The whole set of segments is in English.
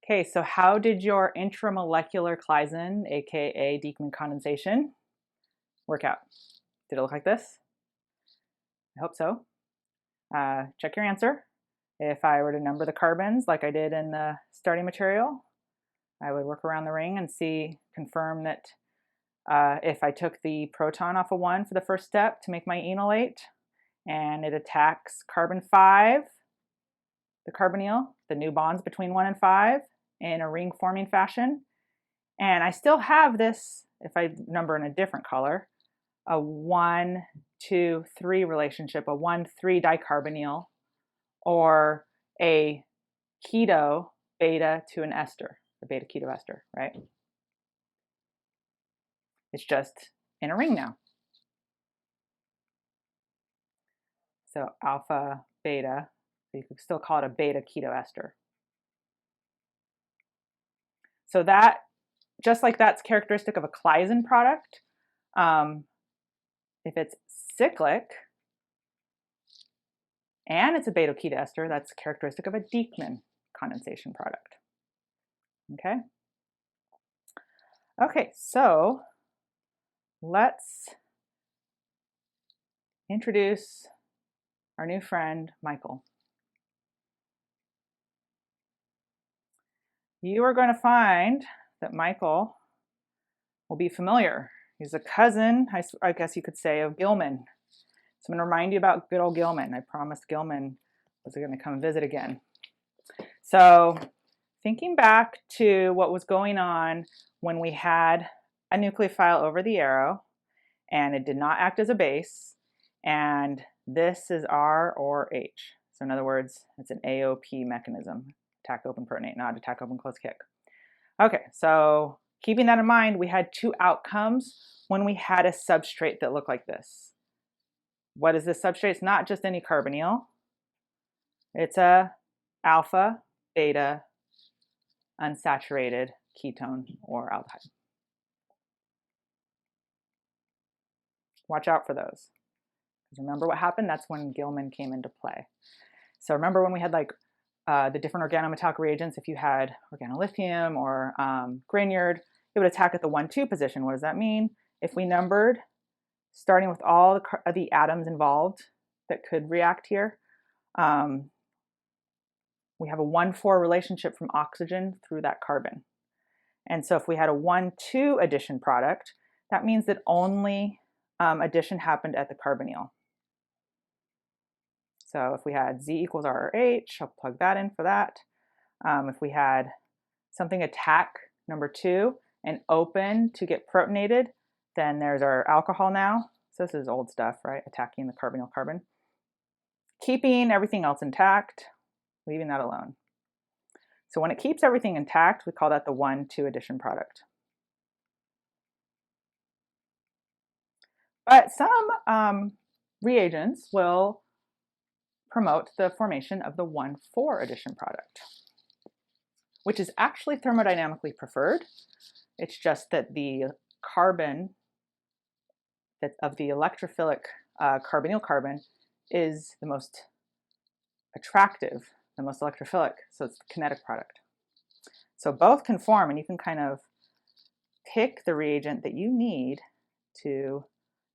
Okay, so how did your intramolecular Claisen, aka Dieckmann condensation, work out? Did it look like this? I hope so. Check your answer. If I were to number the carbons like I did in the starting material, I would work around the ring and confirm that if I took the proton off of 1 for the first step to make my enolate, and it attacks carbon 5, the carbonyl, the new bonds between 1 and 5, in a ring forming fashion. And I still have this, if I number in a different color, a 1, 2, 3 relationship, a 1, 3 dicarbonyl, or a keto beta to an ester, a beta keto ester, right? It's just in a ring now. So alpha, beta, you could still call it a beta keto ester. So that, just like that's characteristic of a Claisen product, if it's cyclic and it's a beta keto ester, that's characteristic of a Dieckmann condensation product. Okay? Okay, so let's introduce our new friend, Michael. You are going to find that Michael will be familiar. He's a cousin, I guess you could say, of Gilman. So I'm going to remind you about good old Gilman. I promised Gilman was going to come visit again. So thinking back to what was going on when we had a nucleophile over the arrow and it did not act as a base, and this is R or H. So in other words, it's an AOP mechanism, attack open protonate, not attack open close kick. Okay, so keeping that in mind, we had 2 outcomes when we had a substrate that looked like this. What is this substrate? It's not just any carbonyl. It's a alpha, beta, unsaturated ketone or aldehyde. Watch out for those. Because remember what happened? That's when Gilman came into play. So remember when we had like the different organometallic reagents, if you had organolithium or Grignard, it would attack at the 1,2 position. What does that mean? If we numbered, starting with all the atoms involved that could react here, we have a 1,4 relationship from oxygen through that carbon. And so if we had a 1,2 addition product, that means that only addition happened at the carbonyl. So if we had Z equals R or H, I'll plug that in for that. If we had something attack number 2 and open to get protonated, then there's our alcohol now. So this is old stuff, right? Attacking the carbonyl carbon. Keeping everything else intact, leaving that alone. So when it keeps everything intact, we call that the 1,2 addition product. But some reagents will promote the formation of the 1,4 addition product, which is actually thermodynamically preferred. It's just that the carbon of the electrophilic carbonyl carbon is the most attractive, the most electrophilic, so it's the kinetic product. So both can form, and you can kind of pick the reagent that you need to,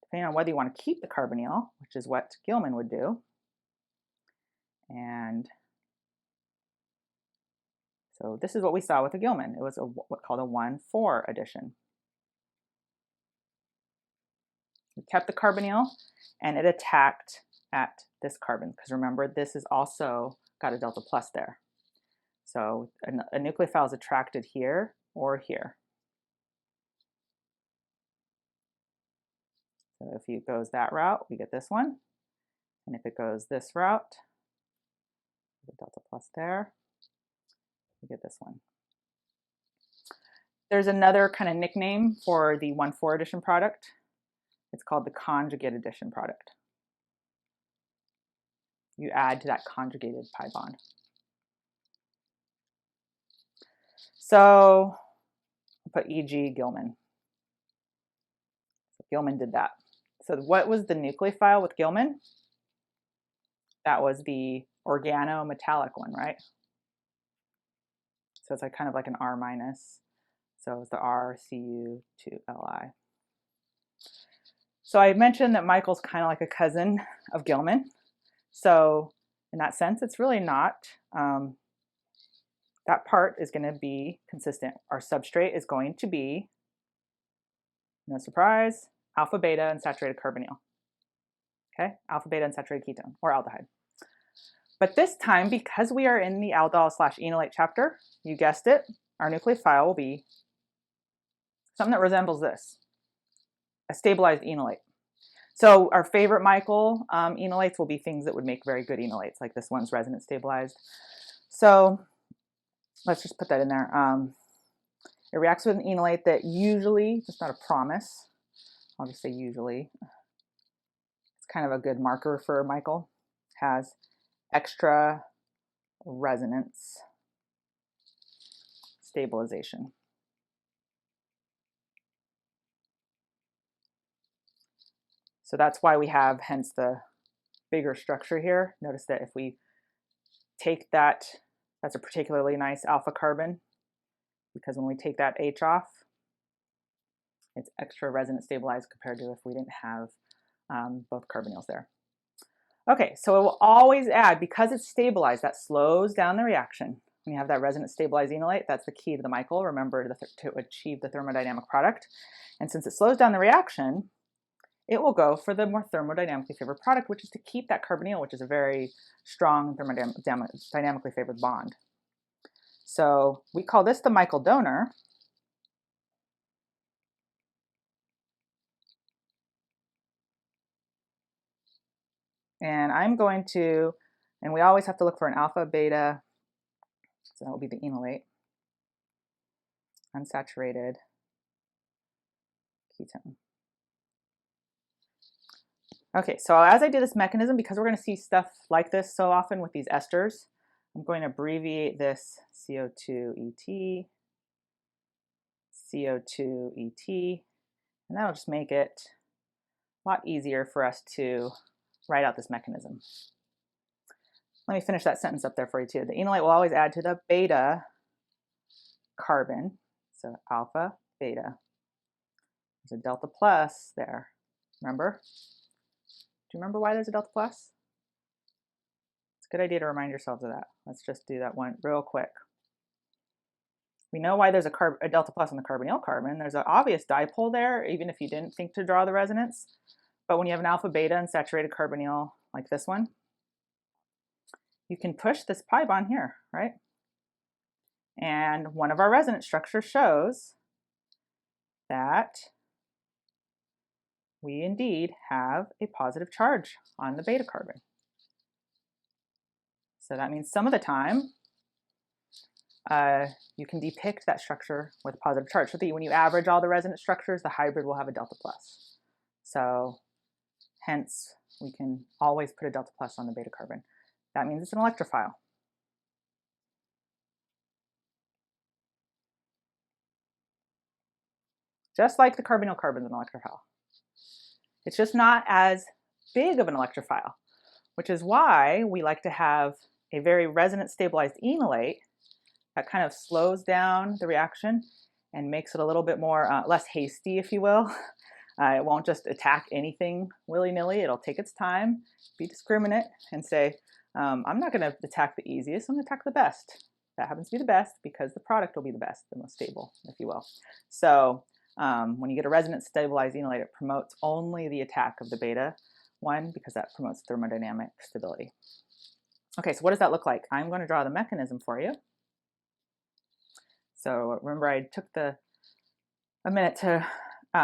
depending on whether you want to keep the carbonyl, which is what Gilman would do. And so this is what we saw with the Gilman. It was what's called a 1,4 addition. We kept the carbonyl and it attacked at this carbon, because remember, this is also got a delta plus there. So a nucleophile is attracted here or here. So if it goes that route, we get this one. And if it goes this route, the delta plus there, we get this one. There's another kind of nickname for the 1,4 addition product. It's called the conjugate addition product. You add to that conjugated pi bond. So I'll put e.g. Gilman. So Gilman did that. So what was the nucleophile with Gilman? That was the organometallic one, right? So it's like kind of like an R minus. So it's the RCU2Li. So I mentioned that Michael's kind of like a cousin of Gilman. So in that sense, it's really not. That part is going to be consistent. Our substrate is going to be, no surprise, alpha, beta, and saturated carbonyl. Okay, alpha, beta, and saturated ketone, or aldehyde. But this time, because we are in the aldol/enolate chapter, you guessed it, our nucleophile will be something that resembles this, a stabilized enolate. So our favorite Michael enolates will be things that would make very good enolates, like this one's resonance stabilized. So let's just put that in there. It reacts with an enolate that usually, it's not a promise, I'll just say usually, it's kind of a good marker for Michael, has extra resonance stabilization. So that's why we have, hence the bigger structure here. Notice that if we take that, that's a particularly nice alpha carbon, because when we take that H off, it's extra resonance stabilized compared to if we didn't have both carbonyls there. Okay, so it will always add, because it's stabilized, that slows down the reaction. When you have that resonance stabilized enolate, that's the key to the Michael. Remember to achieve the thermodynamic product. And since it slows down the reaction, it will go for the more thermodynamically favored product, which is to keep that carbonyl, which is a very strong thermodynamically favored bond. So we call this the Michael donor. And I'm going to, and we always have to look for an alpha, beta, so that will be the enolate, unsaturated ketone. Okay, so as I do this mechanism, because we're going to see stuff like this so often with these esters, I'm going to abbreviate this CO2ET, CO2ET, and that'll just make it a lot easier for us to write out this mechanism. Let me finish that sentence up there for you too. The enolate will always add to the beta carbon, so alpha, beta. There's a delta plus there, remember? Do you remember why there's a delta plus? It's a good idea to remind yourselves of that. Let's just do that one real quick. We know why there's a delta plus on the carbonyl carbon. There's an obvious dipole there, even if you didn't think to draw the resonance. But when you have an alpha, beta, and saturated carbonyl like this one, you can push this pi bond here, right? And one of our resonance structures shows that we indeed have a positive charge on the beta carbon. So that means some of the time you can depict that structure with a positive charge. So that when you average all the resonance structures, the hybrid will have a delta plus. So hence, we can always put a delta plus on the beta carbon. That means it's an electrophile. Just like the carbonyl carbon is an electrophile. It's just not as big of an electrophile, which is why we like to have a very resonance stabilized enolate that kind of slows down the reaction and makes it a little bit more less hasty, if you will. It won't just attack anything willy-nilly. It'll take its time, be discriminate, and say, I'm not going to attack the easiest, I'm going to attack the best. That happens to be the best because the product will be the best, the most stable, if you will. So when you get a resonance stabilized enolate, it promotes only the attack of the beta one because that promotes thermodynamic stability. Okay, so what does that look like? I'm going to draw the mechanism for you. So remember, I took a minute to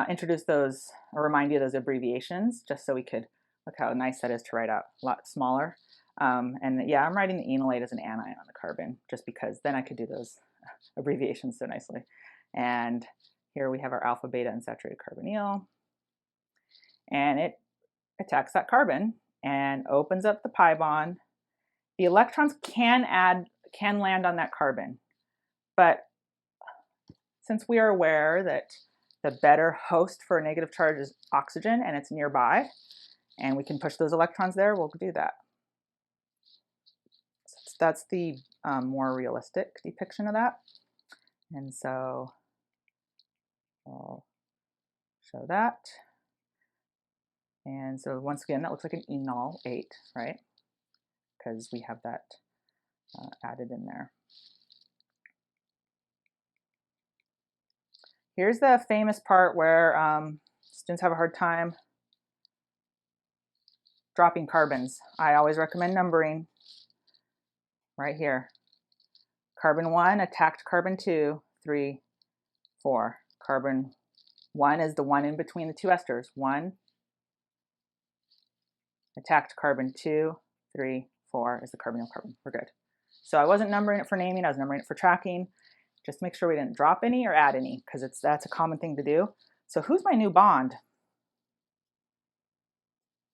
introduce those, or remind you of those abbreviations, just so we could look how nice that is to write out, a lot smaller. And yeah, I'm writing the enolate as an anion on the carbon, just because then I could do those abbreviations so nicely. And here we have our alpha, beta, and saturated carbonyl. And it attacks that carbon and opens up the pi bond. The electrons can land on that carbon, but since we are aware that the better host for a negative charge is oxygen and it's nearby, and we can push those electrons there, we'll do that. So that's the more realistic depiction of that. And so I'll show that. And so once again, that looks like an enol 8, right? Because we have that added in there. Here's the famous part where students have a hard time dropping carbons. I always recommend numbering right here. Carbon 1 attacked carbon 2, 3, 4. Carbon 1 is the one in between the two esters. 1 attacked carbon 2, 3, 4 is the carbonyl carbon. We're good. So I wasn't numbering it for naming, I was numbering it for tracking. Just make sure we didn't drop any or add any, because that's a common thing to do. So who's my new bond?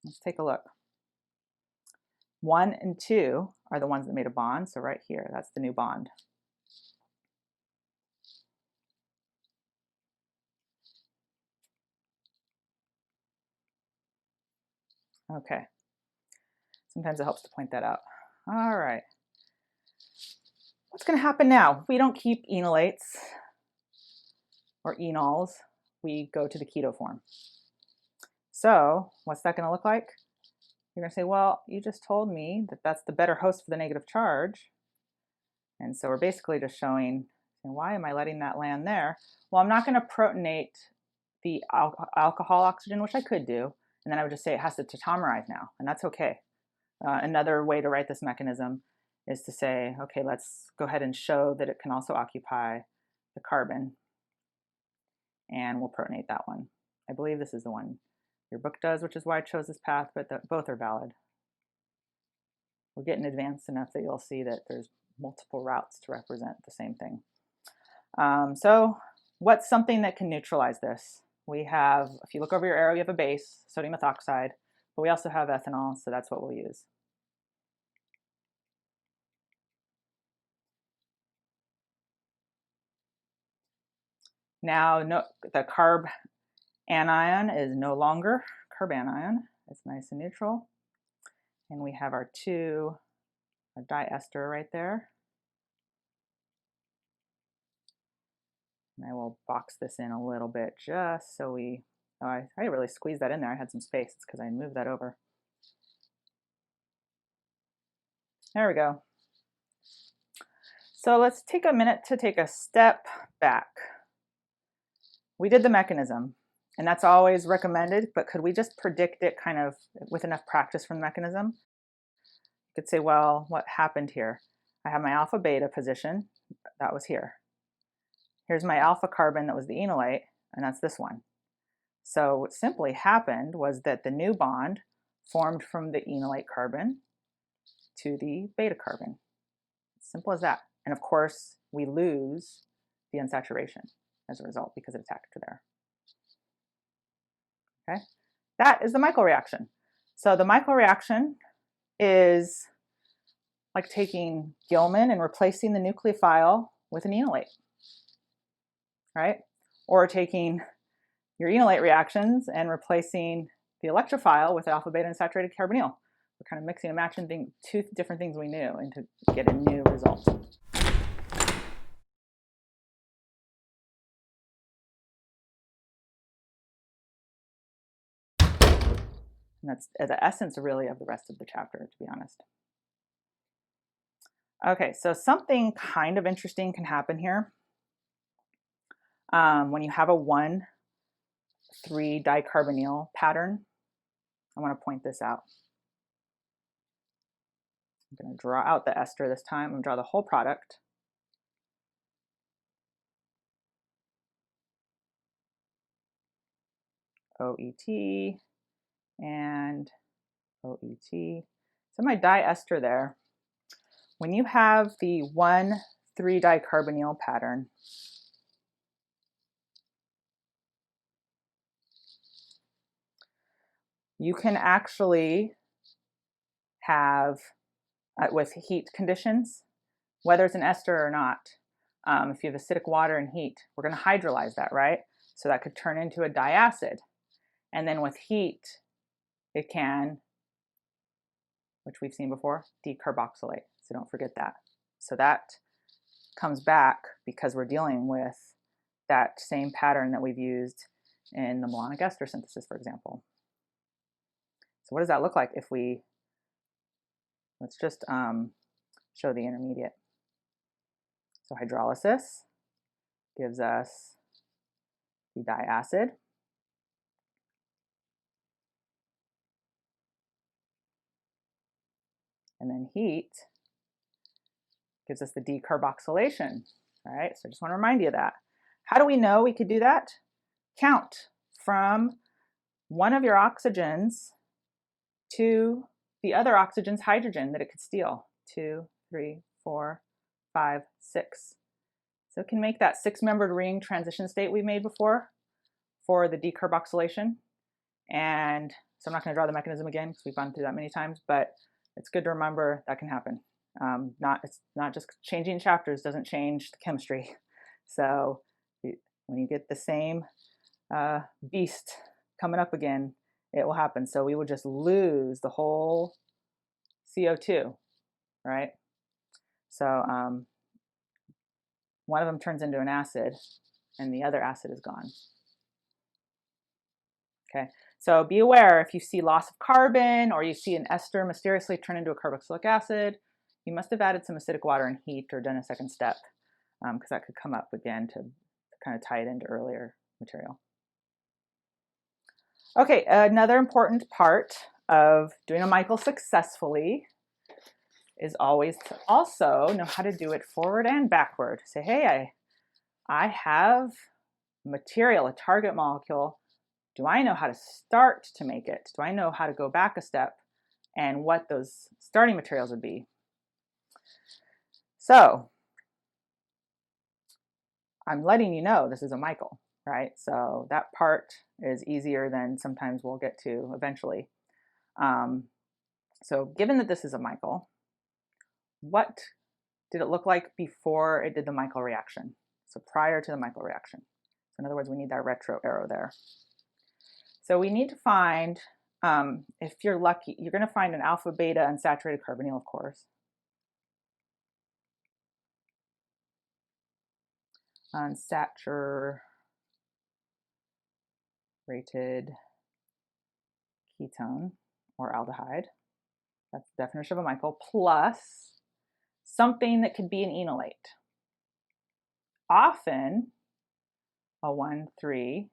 Let's take a look. 1 and 2 are the ones that made a bond. So right here, that's the new bond. Okay. Sometimes it helps to point that out. All right. What's going to happen now? We don't keep enolates or enols. We go to the keto form. So what's that going to look like? You're going to say, well, you just told me that that's the better host for the negative charge. And so we're basically just showing, why am I letting that land there? Well, I'm not going to protonate the alcohol oxygen, which I could do. And then I would just say it has to tautomerize now, and that's okay. Another way to write this mechanism is to say, okay, let's go ahead and show that it can also occupy the carbon, and we'll protonate that one. I believe this is the one your book does, which is why I chose this path, but both are valid. We're getting advanced enough that you'll see that there's multiple routes to represent the same thing. So what's something that can neutralize this? We have, if you look over your arrow, you have a base, sodium methoxide, but we also have ethanol, so that's what we'll use. Now, the carb anion is no longer carbanion. It's nice and neutral. And we have our diester right there. And I will box this in a little bit just so I really squeezed that in there. I had some space. It's because I moved that over. There we go. So let's take a minute to take a step back. We did the mechanism, and that's always recommended, but could we just predict it kind of with enough practice from the mechanism? You could say, well, what happened here? I have my alpha beta position, that was here. Here's my alpha carbon that was the enolate, and that's this one. So what simply happened was that the new bond formed from the enolate carbon to the beta carbon. Simple as that. And of course, we lose the unsaturation as a result because it attacked to there. Okay, that is the Michael reaction. So the Michael reaction is like taking Gilman and replacing the nucleophile with an enolate, right? Or taking your enolate reactions and replacing the electrophile with alpha beta unsaturated carbonyl. We're kind of mixing and matching two different things we knew and to get a new result. And that's the essence really of the rest of the chapter, to be honest. Okay, so something kind of interesting can happen here. When you have a 1,3 dicarbonyl pattern, I want to point this out. I'm going to draw out the ester this time. I'm going to draw the whole product. OET and OET. So my diester there, when you have the 1,3 dicarbonyl pattern, you can actually have, with heat conditions, whether it's an ester or not, if you have acidic water and heat, we're going to hydrolyze that, right? So that could turn into a diacid. And then with heat, it can, which we've seen before, decarboxylate. So don't forget that. So that comes back because we're dealing with that same pattern that we've used in the malonic ester synthesis, for example. So what does that look like if we, let's just show the intermediate. So hydrolysis gives us the diacid. And then heat gives us the decarboxylation, right? So I just want to remind you of that. How do we know we could do that? Count from one of your oxygens to the other oxygen's hydrogen that it could steal. 2, 3, 4, 5, 6. So it can make that 6-membered ring transition state we made before for the decarboxylation. And so I'm not going to draw the mechanism again because we've gone through that many times, but it's good to remember that can happen. It's not just changing chapters doesn't change the chemistry. So when you get the same beast coming up again, it will happen. So we would just lose the whole CO2, right? So one of them turns into an acid and the other acid is gone. Okay, so be aware if you see loss of carbon or you see an ester mysteriously turn into a carboxylic acid, you must have added some acidic water and heat or done a second step because that could come up again to kind of tie it into earlier material. Okay, another important part of doing a Michael successfully is always to also know how to do it forward and backward. Say, hey, I have material, a target molecule. Do I know how to start to make it? Do I know how to go back a step and what those starting materials would be? So I'm letting you know this is a Michael, right? So that part is easier than sometimes we'll get to eventually. So given that this is a Michael, what did it look like before it did the Michael reaction? So prior to the Michael reaction. So in other words, we need that retro arrow there. So we need to find, if you're lucky, you're going to find an alpha beta unsaturated carbonyl, of course. Unsaturated ketone or aldehyde. That's the definition of a Michael, plus something that could be an enolate. Often a 1,3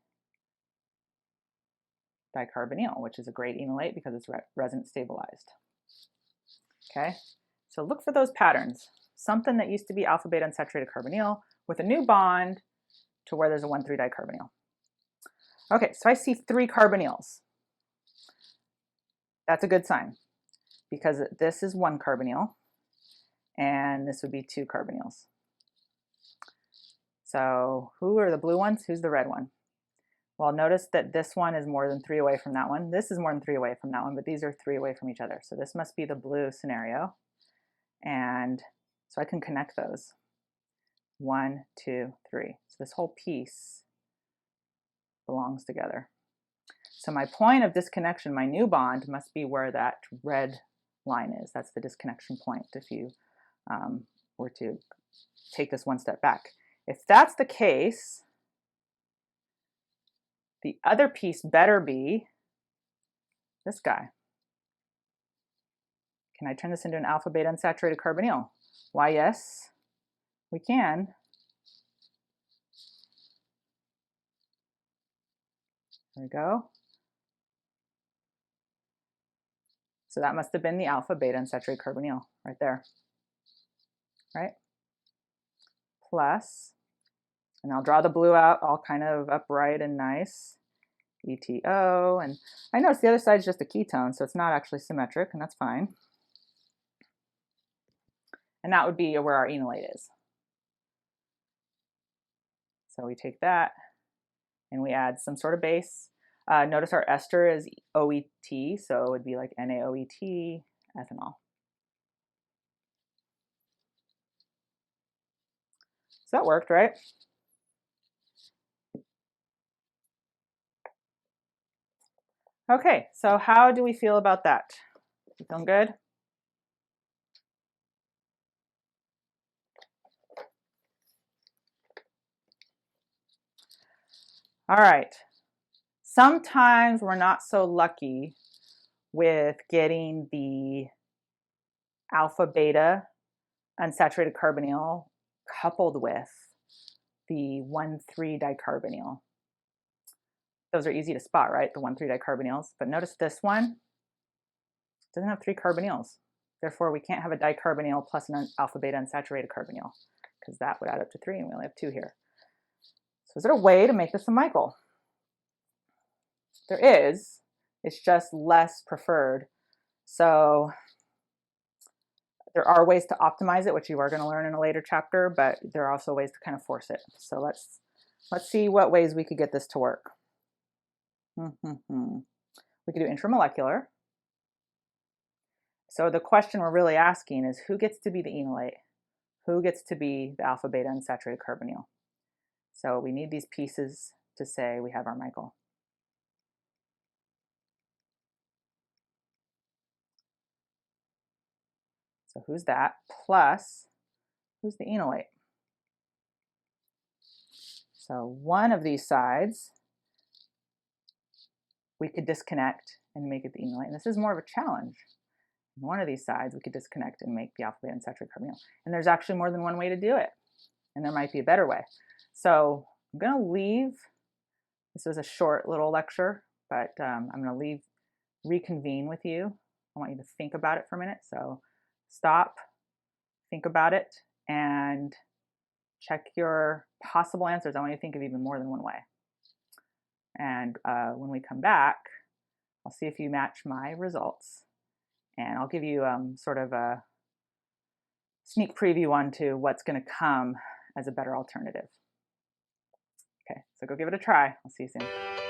dicarbonyl, which is a great enolate because it's resonance stabilized. Okay, so look for those patterns. Something that used to be alpha beta unsaturated carbonyl with a new bond to where there's a 1,3 dicarbonyl. Okay, so I see 3 carbonyls. That's a good sign because this is 1 carbonyl and this would be 2 carbonyls. So who are the blue ones? Who's the red one? Well, notice that this one is more than 3 away from that one. This is more than 3 away from that one, but these are 3 away from each other. So this must be the blue scenario. And so I can connect those. 1, 2, 3. So this whole piece belongs together. So my point of disconnection, my new bond, must be where that red line is. That's the disconnection point if you were to take this one step back. If that's the case, the other piece better be this guy. Can I turn this into an alpha beta unsaturated carbonyl? Why, yes, we can. There we go. So that must have been the alpha beta unsaturated carbonyl right there, right? Plus, and I'll draw the blue out all kind of upright and nice, ETO, and I notice the other side is just a ketone, so it's not actually symmetric, and that's fine. And that would be where our enolate is. So we take that and we add some sort of base. Notice our ester is OET, so it would be like NaOET, ethanol. So that worked, right? Okay, so how do we feel about that? You feeling good? All right. Sometimes we're not so lucky with getting the alpha beta unsaturated carbonyl coupled with the 1,3-dicarbonyl. Those are easy to spot, right? The 1,3-dicarbonyls. But notice this one doesn't have 3 carbonyls. Therefore, we can't have a dicarbonyl plus an alpha beta unsaturated carbonyl because that would add up to 3 and we only have 2 here. So is there a way to make this a Michael? There is. It's just less preferred. So there are ways to optimize it, which you are going to learn in a later chapter, but there are also ways to kind of force it. So let's see what ways we could get this to work. We could do intramolecular. So the question we're really asking is who gets to be the enolate? Who gets to be the alpha beta unsaturated carbonyl? So we need these pieces to say we have our Michael. So who's that? Plus, who's the enolate? So one of these sides we could disconnect and make it the enolate. And this is more of a challenge. One of these sides we could disconnect and make the alpha beta unsaturated carbonyl. And there's actually more than one way to do it. And there might be a better way. So I'm going to leave. This was a short little lecture, but I'm going to reconvene with you. I want you to think about it for a minute. So stop, think about it, and check your possible answers. I want you to think of even more than one way. And when we come back, I'll see if you match my results. And I'll give you sort of a sneak preview onto what's going to come as a better alternative. Okay, so go give it a try. I'll see you soon.